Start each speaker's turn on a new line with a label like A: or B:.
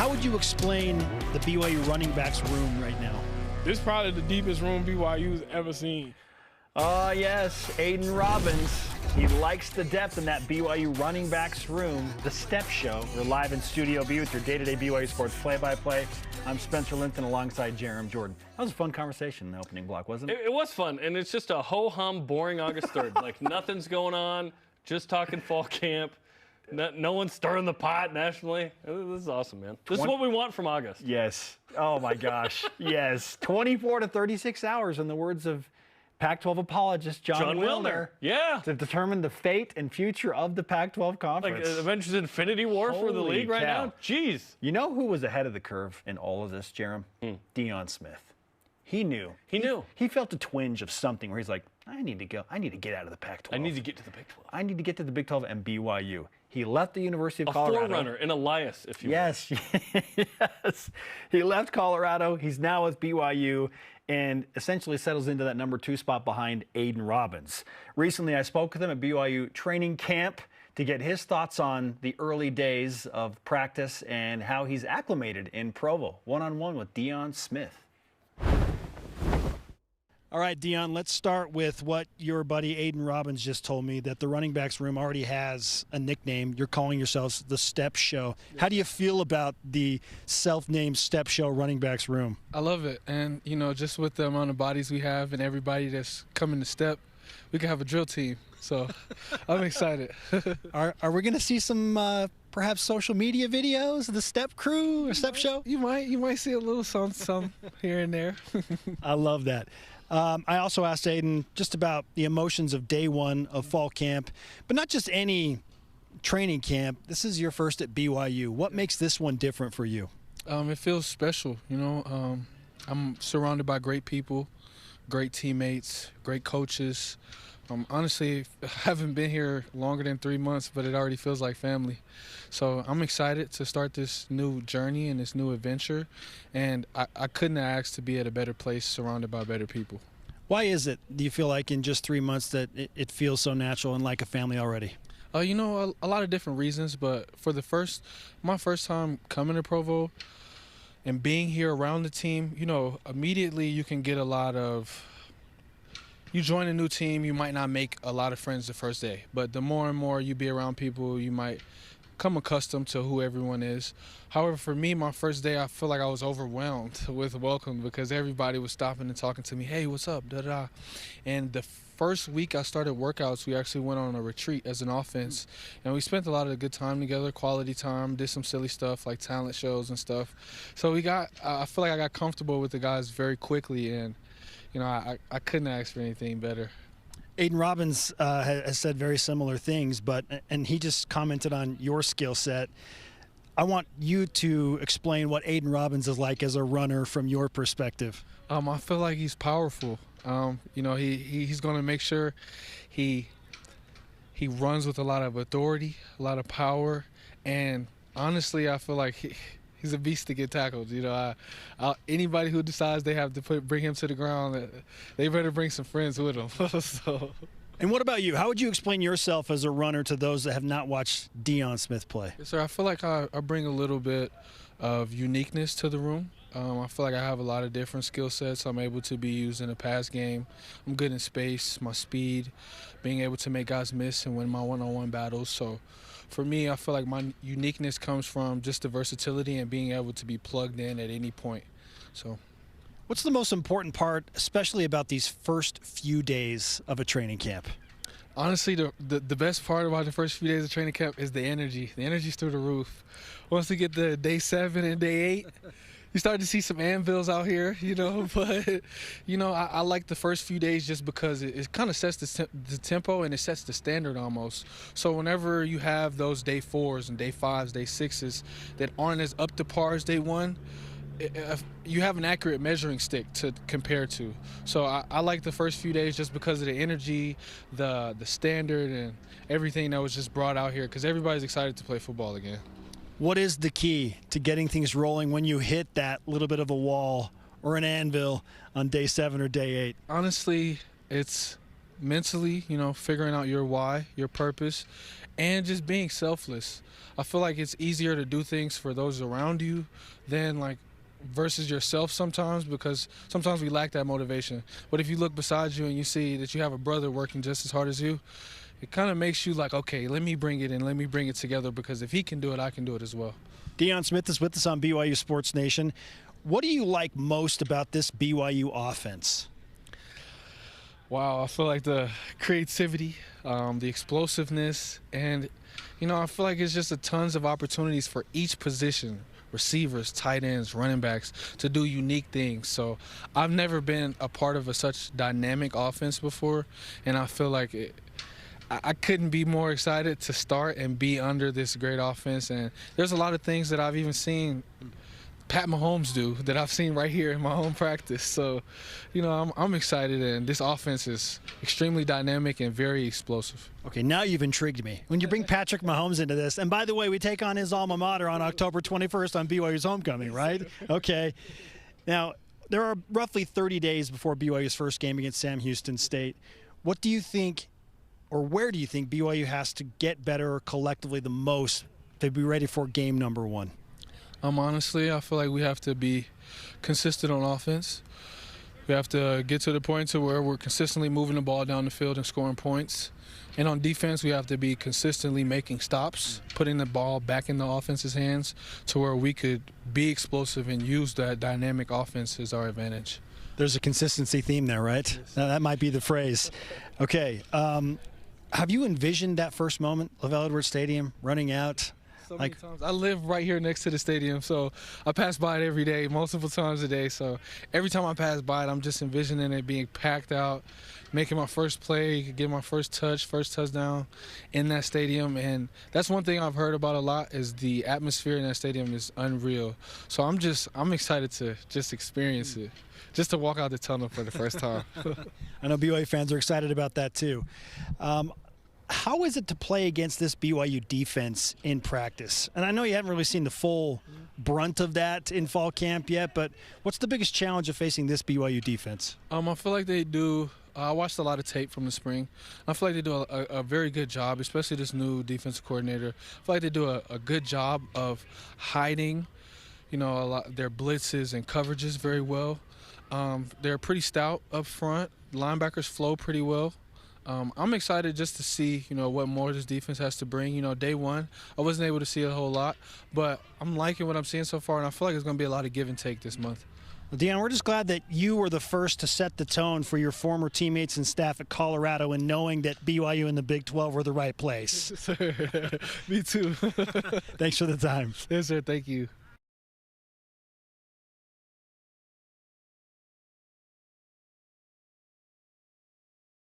A: How would you explain the BYU running backs room right now?
B: This is probably the deepest room BYU's ever seen.
C: Yes, Aiden Robbins. He likes the depth in that BYU running backs room. The Step Show. We're live in Studio B with your day-to-day BYU sports play-by-play. I'm Spencer Linton alongside Jerem Jordan. That was a fun conversation in the opening block, wasn't it?
D: It was fun, and it's just a ho-hum, boring August 3rd. Like, nothing's going on, just talking fall camp. No one's stirring the pot nationally. This is awesome, man. This is what we want from August.
C: Yes. Oh, my gosh. Yes. 24 to 36 hours, in the words of Pac-12 apologist John Wilner.
D: Yeah.
C: To determine the fate and future of the Pac-12 conference.
D: Like Avengers Infinity War for the league right now? Jeez.
C: You know who was ahead of the curve in all of this, Jerem? Deion Smith. He knew. He felt a twinge of something where he's like, I need to go. I need to get out of the Pac-12.
D: I need to get to the Big 12.
C: I need to get to the Big 12 and BYU. He left the University of Colorado.
D: A forerunner, an Elias, if you will.
C: Yes. Yes. He left Colorado. He's now with BYU and essentially settles into that number 2 spot behind Aiden Robbins. Recently, I spoke with him at BYU training camp to get his thoughts on the early days of practice and how he's acclimated in Provo. One-on-one with Deion Smith.
A: All right, Deion, let's start with what your buddy Aiden Robbins just told me, that the running backs room already has a nickname. You're calling yourselves the Step Show. How do you feel about the self-named Step Show running backs room?
E: I love it. And, you know, just with the amount of bodies we have and everybody that's coming to step, we can have a drill team. So I'm excited.
A: Are we going to see some perhaps social media videos of the Step Crew or Step Show?
E: You might see a little something here and there.
A: I love that. I also asked Aiden just about the emotions of day one of fall camp, but not just any training camp. This is your first at BYU. What makes this one different for you?
E: It feels special. You know, I'm surrounded by great people, great teammates, great coaches. Honestly, I haven't been here longer than 3 months, but it already feels like family. So I'm excited to start this new journey and this new adventure, and I couldn't have asked to be at a better place surrounded by better people.
A: Why is it, do you feel like in just 3 months that it feels so natural and like a family already?
E: You know, a lot of different reasons, but for my first time coming to Provo and being here around the team, you know, immediately you can get a lot of. You join a new team, you might not make a lot of friends the first day, but the more and more you be around people, you might come accustomed to who everyone is. However, for me, my first day, I feel like I was overwhelmed with welcome because everybody was stopping and talking to me. Hey, what's up? Da-da. And the first week I started workouts, we actually went on a retreat as an offense, and we spent a lot of good time together, quality time, did some silly stuff like talent shows and stuff. So I feel like I got comfortable with the guys very quickly, and you know, I couldn't ask for anything better.
A: Aiden Robbins has said very similar things, and he just commented on your skill set. I want you to explain what Aiden Robbins is like as a runner from your perspective.
E: I feel like he's powerful. You know, he's going to make sure he runs with a lot of authority, a lot of power, and honestly, I feel like he's a beast to get tackled. You know, anybody who decides they have to bring him to the ground, they better bring some friends with him. So.
A: And what about you? How would you explain yourself as a runner to those that have not watched Deion Smith play?
E: Yes, sir. I feel like I bring a little bit of uniqueness to the room. I feel like I have a lot of different skill sets I'm able to be used in a pass game. I'm good in space, my speed, being able to make guys miss and win my one-on-one battles. So for me, I feel like my uniqueness comes from just the versatility and being able to be plugged in at any point. So,
A: what's the most important part, especially about these first few days of a training camp?
E: Honestly, the best part about the first few days of training camp is the energy. The energy's through the roof. Once we get to day 7 and day 8, you start to see some anvils out here, you know. But, you know, I like the first few days just because it kind of sets the tempo and it sets the standard almost. So whenever you have those day 4s and day 5s, day 6s that aren't as up to par as day 1, you have an accurate measuring stick to compare to. So I like the first few days just because of the energy, the standard, and everything that was just brought out here because everybody's excited to play football again.
A: What is the key to getting things rolling when you hit that little bit of a wall or an anvil on day 7 or day 8?
E: Honestly, it's mentally, you know, figuring out your why, your purpose, and just being selfless. I feel like it's easier to do things for those around you than like versus yourself sometimes, because sometimes we lack that motivation. But if you look beside you and you see that you have a brother working just as hard as you, it kind of makes you like, okay, let me bring it in, let me bring it together, because if he can do it, I can do it as well.
A: Deion Smith is with us on BYU Sports Nation. What do you like most about this BYU offense?
E: Wow, I feel like the creativity, the explosiveness, and, you know, I feel like it's just tons of opportunities for each position. Receivers, tight ends, running backs, to do unique things. So I've never been a part of such dynamic offense before, and I feel like I couldn't be more excited to start and be under this great offense. And there's a lot of things that I've even seen Pat Mahomes do that I've seen right here in my home practice. So, you know, I'm excited, and this offense is extremely dynamic and very explosive.
A: Okay, now you've intrigued me. When you bring Patrick Mahomes into this, and by the way, we take on his alma mater on October 21st on BYU's homecoming, right? Okay. Now, there are roughly 30 days before BYU's first game against Sam Houston State. What do you think, or where do you think BYU has to get better collectively the most to be ready for game number one?
E: Honestly, I feel like we have to be consistent on offense. We have to get to the point to where we're consistently moving the ball down the field and scoring points. And on defense, we have to be consistently making stops, putting the ball back in the offense's hands to where we could be explosive and use that dynamic offense as our advantage.
A: There's a consistency theme there, right?
E: Yes.
A: Now, that might be the phrase. Okay. Have you envisioned that first moment, LaVell Edwards Stadium, running out?
E: So many times. I live right here next to the stadium, so I pass by it every day, multiple times a day. So every time I pass by it, I'm just envisioning it being packed out, making my first play, getting my first touchdown in that stadium. And that's one thing I've heard about a lot, is the atmosphere in that stadium is unreal. So I'm excited to just experience it, just to walk out the tunnel for the first time.
A: I know BYU fans are excited about that too. How is it to play against this BYU defense in practice? And I know you haven't really seen the full brunt of that in fall camp yet, but what's the biggest challenge of facing this BYU defense?
E: I feel like they do. I watched a lot of tape from the spring. I feel like they do a very good job, especially this new defensive coordinator. I feel like they do a good job of hiding, you know, their blitzes and coverages very well. They're pretty stout up front. Linebackers flow pretty well. I'm excited just to see, you know, what more this defense has to bring. You know, day one, I wasn't able to see a whole lot, but I'm liking what I'm seeing so far, and I feel like it's going to be a lot of give and take this month.
A: Well, Deion, we're just glad that you were the first to set the tone for your former teammates and staff at Colorado, and knowing that BYU and the Big 12 were the right place.
E: Me too.
A: Thanks for the time.
E: Yes, sir. Thank you.